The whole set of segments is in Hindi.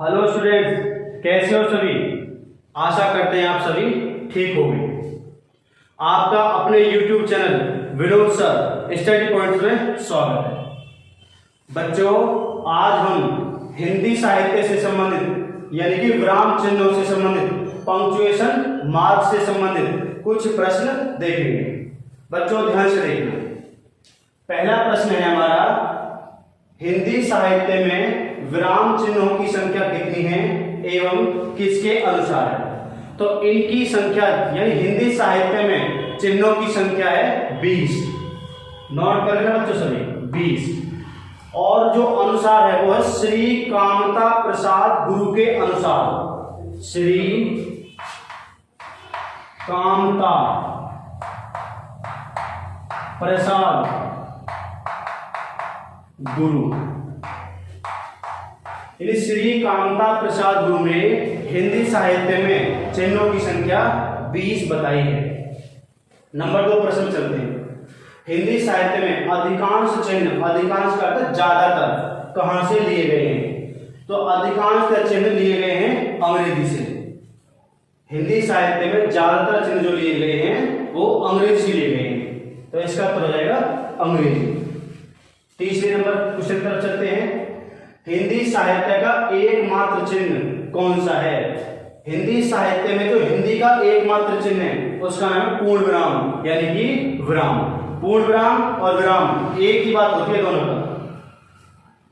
हेलो स्टूडेंट्स, कैसे हो सभी। आशा करते हैं आप सभी ठीक होंगे। आपका अपने YouTube channel Vinod sir study points में स्वागत है। बच्चों, आज हम हिंदी साहित्य से संबंधित यानी कि विराम चिन्हों से संबंधित, पंक्चुएशन मार्क से संबंधित कुछ प्रश्न देखेंगे। बच्चों ध्यान से देखना। पहला प्रश्न है हमारा, हिंदी साहित्य में विराम चिन्हों की संख्या कितनी है एवं किसके अनुसार है। तो इनकी संख्या यानी हिंदी साहित्य में चिन्हों की संख्या है 20। नोट कर लेना बच्चों सभी, 20। और जो अनुसार है वो है श्री कामता प्रसाद गुरु के अनुसार। श्री कामता प्रसाद गुरु, श्री कामता प्रसाद गुरु ने हिंदी साहित्य में चिन्हों की संख्या 20 बताई है। नंबर 2 प्रश्न चलते हैं। हिंदी साहित्य में अधिकांश चिन्ह, अधिकांश का अर्थ ज्यादातर, कहां से लिए गए हैं। तो अधिकांश चिन्ह लिए गए हैं अंग्रेजी से। हिंदी साहित्य में ज्यादातर चिन्ह जो लिए गए हैं वो अंग्रेजी से लिए गए हैं, तो इसका उत्तर हो जाएगा अंग्रेजी। तीसरे नंबर क्वेश्चन की तरफ चलते हैं। हिंदी साहित्य का एकमात्र चिन्ह कौन सा है। हिंदी साहित्य में जो हिंदी का एकमात्र चिन्ह है उसका नाम है पूर्ण विराम यानी कि विराम। पूर्ण विराम और विराम एक ही बात होती है,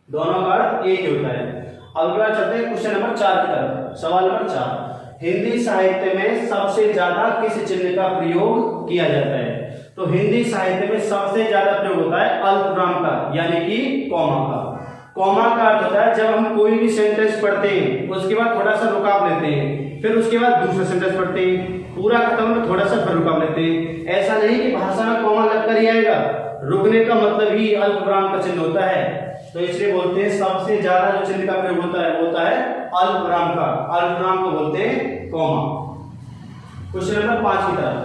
दोनों का अर्थ एक ही होता है। अब क्या चलते हैं क्वेश्चन नंबर 4 की तरफ। सवाल नंबर 4, हिंदी साहित्य में सबसे ज्यादा किस चिन्ह का प्रयोग किया जाता है। तो हिंदी साहित्य में सबसे ज्यादा प्रयोग होता है अल्पविराम का यानी कि कॉमा का। कॉमा का अर्थ होता है जब हम कोई भी सेंटेंस पढ़ते हैं उसके बाद थोड़ा सा रुकाव लेते हैं, फिर उसके बाद दूसरा सेंटेंस पढ़ते हैं, पूरा खत्म में थोड़ा सा फिर रुकाव लेते हैं। ऐसा नहीं कि भाषा में कॉमा लगकर ही आएगा, रुकने का मतलब ही अल्पविराम का चिन्ह होता है। तो इसलिए बोलते हैं सबसे ज्यादा जो चिन्ह का प्रयोग होता है वो होता है अल्पविराम का। अल्पविराम को बोलते हैं कॉमा। क्वेश्चन नंबर 5 की तरफ,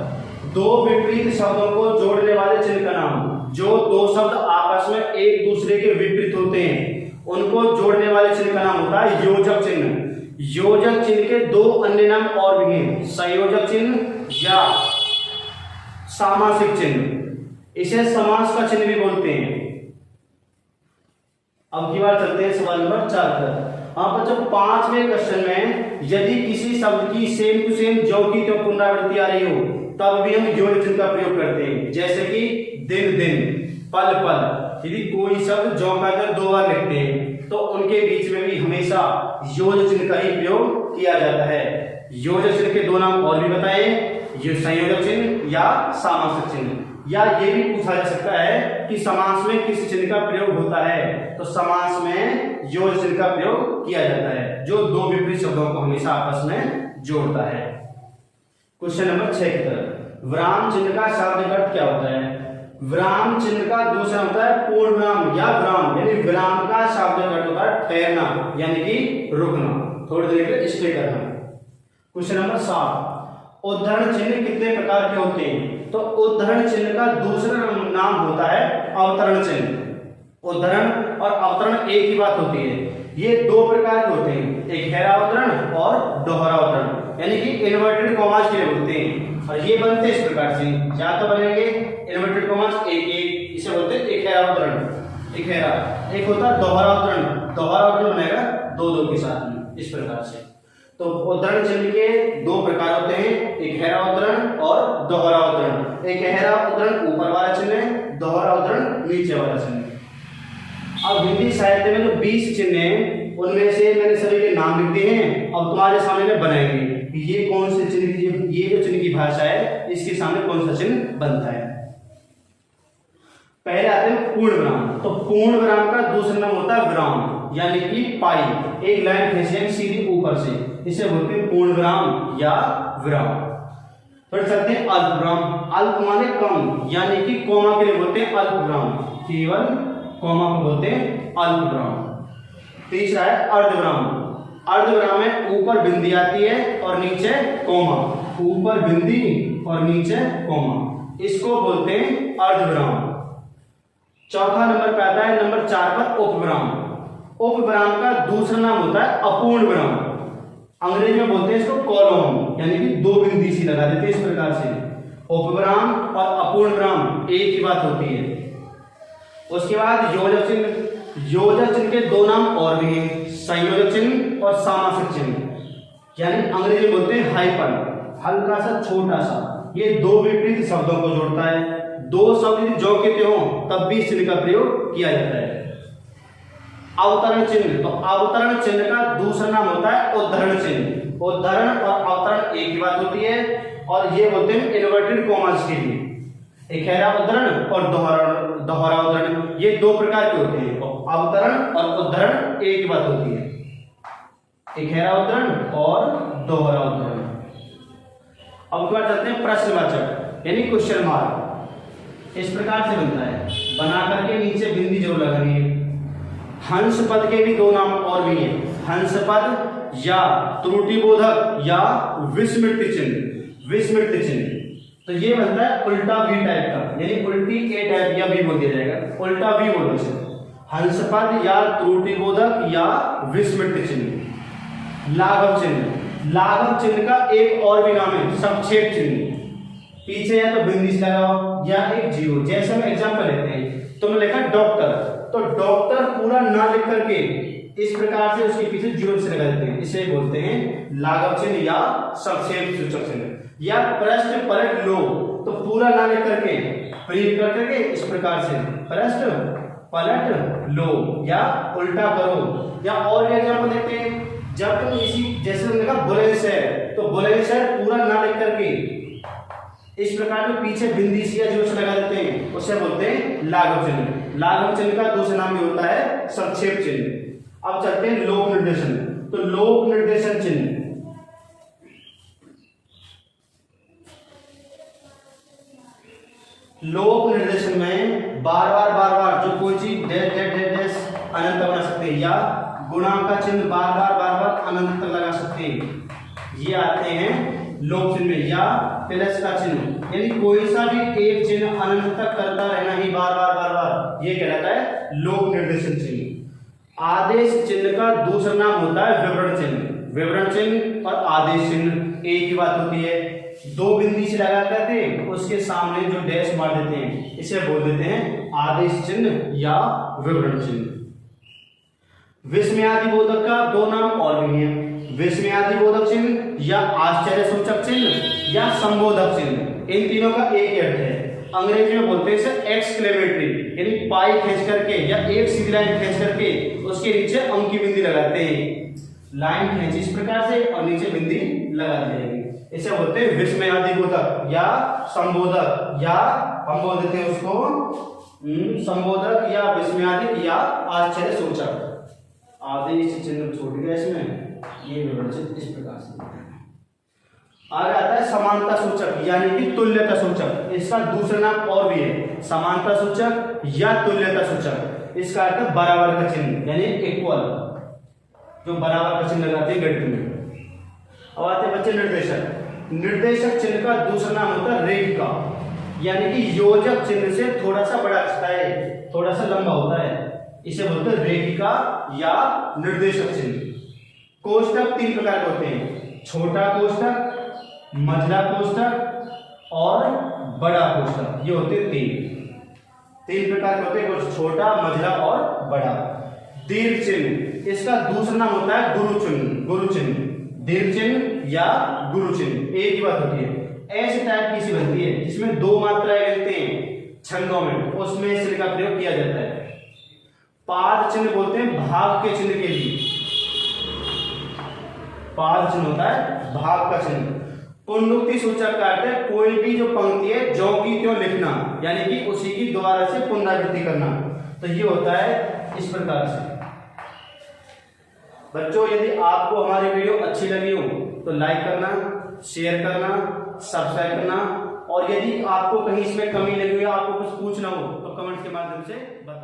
दो विपरीत शब्दों को जोड़ने वाले चिन्ह का नाम। जो दो शब्द आपस में एक दूसरे के विपरीत होते हैं उनको जोड़ने वाले चिन्ह का नाम होता है योजक चिन्ह। योजक चिन्ह के दो अन्य नाम और भी हैं, संयोजक चिन्ह या सामासिक चिन्ह। इसे समास का चिन्ह भी बोलते हैं। अब की बार चलते हैं सवाल नंबर 4 पर। हाँ बच्चों, 5वें क्वेश्चन में यदि किसी शब्द की सेम टू सेम जो की तो पुनरावृत्ति आ रही हो तब भी हम योजक चिन्ह का प्रयोग करते हैं। जैसे कि दिन दिन, पल पल। यदि कोई शब्द जो का इधर 2 बार लिखते हैं तो उनके बीच में भी हमेशा योजक चिन्ह का ही प्रयोग किया जाता है। योजक चिन्ह के 2 नाम और भी बताए, ये संयोजक चिन्ह या सामासिक चिन्ह। या ये भी पूछा जा सकता है कि समास में किस चिन्ह का प्रयोग होता है। तो समास में योजक चिन्ह का प्रयोग किया जाता है जो दो विपरीत शब्दों को हमेशा आपस में जोड़ता है। क्वेश्चन नंबर 6 की तरफ, विराम चिन्ह का शाब्दिक अर्थ क्या होता है। विराम चिन्ह का दूसरा होता है पूर्ण विराम या विराम, यानी विराम का शाब्दिक अर्थ होता है ठहरना यानी कि रुकना, थोड़ी देर के लिए स्टे करना। क्वेश्चन नंबर 7, उद्धरण चिन्ह कितने प्रकार के होते हैं। तो उद्धरण चिन्ह का दूसरा नाम होता है अवतरण चिन्ह। उद्धरण और अवतरण एक ही बात होती है। ये 2 प्रकार के होते हैं, एक हेरावतरण और दोहरावतरण, यानी कि इन्वर्टेड कॉमास के लिए बोलते हैं। और ये बनते इस प्रकार से, या तो बनेंगे इन्वर्टेड कॉमास एक एक, इसे बोलते हैं एक हेरावतरण, एक हेरा। एक होता है दोहरावतरण, दोहरावतरण बनेगा 2 के साथ में इस प्रकार से। तो उद्धरण चिन्ह के 2 प्रकार होते हैं, एक हेरावतरण और दोहरावतरण। एक हेरावतरण ऊपर वाला चिन्ह है, दोहरावतरण नीचे वाला चिन्ह है। अब हिंदी साहित्य में जो 20 चिन्ह हैं उनमें से मैंने सभी के नाम लिख दिए हैं। अब तुम्हारे सामने में बनाएंगे ये कौन से चिन्ह, ये जो चिन्ह की भाषा है इसके सामने कौन सा चिन्ह बनता है। पहले आते हैं पूर्ण विराम। तो पूर्ण विराम का दूसरा नाम होता है विराम यानी कि पाई, एक लाइन खींचे सीधी ऊपर से, इसे बोलते हैं पूर्ण विराम या विराम। फिर चलते हैं अल्प विराम। अल्प माने कम, यानी कि कोमा के लिए बोलते हैं अल्प विराम, केवल कोमा को बोलते हैं अल्प विराम। तीसरा है अर्धविराम। अर्धविराम में ऊपर बिंदी आती है और नीचे कोमा, ऊपर बिंदी और नीचे कोमा, इसको बोलते हैं अर्धविराम। चौथा नंबर पे आता है नंबर 4 पर उपविराम। उपविराम का दूसरा नाम होता है अपूर्ण विराम। अंग्रेजी में बोलते हैं इसको कॉलोन, यानी कि दो बिंदी सी लगा देते हैं इस प्रकार से। उपविराम और अपूर्ण विराम एक ही बात होती है। उसके बाद योजक चिन्ह। योजक चिन्ह के दो नाम और भी हैं, संयोजक चिन्ह और सामासिक चिन्ह, यानी अंग्रेजी में बोलते हैं हाइपन, हल्का सा छोटा सा। ये दो विपरीत शब्दों को जोड़ता है। दो शब्द यदि जो के त्यों तब भी इस चिन्ह का प्रयोग किया जाता है। अवतरण चिन्ह। तो अवतरण चिन्ह का दूसरा नाम होता है उद्धरण चिन्ह। उद्धरण और अवतरण एक ही बात होती है, और ये बोलते हैं इन्वर्टेड कॉमास के लिए। इकहरा उद्धरण और दोहरा उद्धरण, ये दो प्रकार के होते हैं। अवतरण और उद्धरण एक ही बात होती है, इकहरा उद्धरण और दोहरा उद्धरण। अब क्या चलते हैं प्रश्नवाचक यानी क्वेश्चन मार्क। इस प्रकार से बनता है, बना करके नीचे बिंदी जरूर लगानी है। हंस पद के भी दो नाम और भी हैं, हंस पद या त्रुटिबोधक या विस्मृति चिन्ह। विस्मृति चिन्ह तो ये बनता है उल्टा वी टाइप का, यानी उल्टी ए टाइप या भी बोल दिया जाएगा, उल्टा वी बोलो से। हंस पद या त्रुटिबोधक या विस्मृति चिन्ह। लाघव चिन्ह। लाघव चिन्ह का एक और भी नाम है संक्षेप चिन्ह। पीछे या तो बिंदी से लगाओ या एक जीरो। जैसे हम एग्जांपल लेते हैं, तुमने लिखा डॉक्टर, तो डॉक्टर पूरा ना लिख करके इस प्रकार से उसके पीछे जीरो से लगा देते हैं, इसे बोलते हैं लाघव चिन्ह या संक्षेप सूचक चिन्ह। या प्रश्न पलट लो, तो पूरा ना लिख करके प्रीप कर करके इस प्रकार से प्रश्न पलट लो या उल्टा करो। या और भी एग्जांपल देखते हैं, जब तुम इसी जैसे तुमने कहा बुलंदशहर, तो बुलंदशहर पूरा ना लिख करके इस प्रकार में पीछे बिंदी सी या जीरो से लगा देते हैं, उसे बोलते हैं लाघव चिन्ह। लाघव चिन्ह का दूसरा नाम भी होता है संक्षेप चिन्ह। अब चलते हैं लोक निर्देशन। तो लोक निर्देशन चिन्ह, लोक निर्देशन में बार बार जो कोई चीज डैश डैश डैश डैश अनंत बना सकते हैं, या गुणांक का चिन्ह बार बार अनंत तक लगा सकते हैं, ये आते हैं लोक चिन्ह में। या प्लस का चिन्ह, यानी कोई सा भी एक चिन्ह अनंत तक करता रहना ही बार बार, ये कहलाता है लोक निर्देशन चिन्ह। आदेश चिन्ह का दूसरा नाम होता है विवरण चिन्ह। विवरण चिन्ह और आदेश चिन्ह एक ही बात होती है। दो बिंदी से लगा करके उसके सामने जो डैश मार देते हैं, इसे बोल देते हैं आदेश चिन्ह या विवरण चिन्ह। विस्मयादिबोधक का दो नाम और भी हैं, विस्मयादिबोधक चिन्ह या आश्चर्य सूचक चिन्ह या संबोधक चिन्ह। इन तीनों का एक ही अर्थ है। अंग्रेजी में बोलते हैं इसे एक्सक्लेमेटरी, यानी पाई खींच करके या एक सीधी लाइन खींच करके उसके नीचे अंक की बिंदी लगाते हैं। लाइन खींची इस प्रकार से और नीचे बिंदी लगा दी जाएगी, इसे बोलते हैं विस्मयादिबोधक या संबोधक, या हम बोल देते हैं उसको संबोधक या विस्मयादिक या आश्चर्य सूचक। आदेश चिन्ह छूट गया इसमें, ये विवरण चिन्ह इस प्रकार से। आगे आता है समानता सूचक यानी कि तुल्यता सूचक। इसका दूसरा नाम और भी है, समानता सूचक या तुल्यता सूचक। इसका अर्थ है बराबर का चिन्ह, यानी इक्वल, जो बराबर का चिन्ह लगाते हैं गणित में। अब आते हैं बच्चे निर्देशक। निर्देशक चिन्ह का दूसरा नाम होता है रेखिका, यानी कि योजक चिन्ह से थोड़ा सा बड़ा होता है, थोड़ा सा लंबा होता है, इसे बोलते हैं रेखिका या निर्देशक चिन्ह। कोष्टक तीन प्रकार के होते हैं, छोटा कोष्टक, मझला कोष्टक और बड़ा कोष्टक। ये होते हैं तीन प्रकार के होते हैं, छोटा, मझला और बड़ा। दीर्घ चिन्ह, इसका दूसरा नाम होता है गुरु चिन्ह। गुरु चिन्ह, दीर्घ चिन्ह या गुरु चिन्ह एक ही बात होती है। ऐसे टाइप की सी बनती है जिसमें दो मात्राएं रहते हैं छंदों में, उसमें इस चिन्ह का प्रयोग किया जाता है। पाद चिन्ह बोलते हैं भाग के चिन्ह के लिए, पाद चिन्ह होता है भाग का चिन्ह। पुनरुक्ति सूचक का अर्थ है कोई भी जो पंक्ति है जो की त्यों लिखना, यानी कि उसी की दोबारा से पुनरावृत्ति करना। तो ये होता है इस प्रकार से। बच्चों यदि आपको हमारी वीडियो अच्छी लगी हो तो लाइक करना, शेयर करना, सब्सक्राइब करना, और यदि आपको कहीं इसमें कमी लगी हो, आपको कुछ पूछना हो तो कमेंट्स के माध्यम से बताना।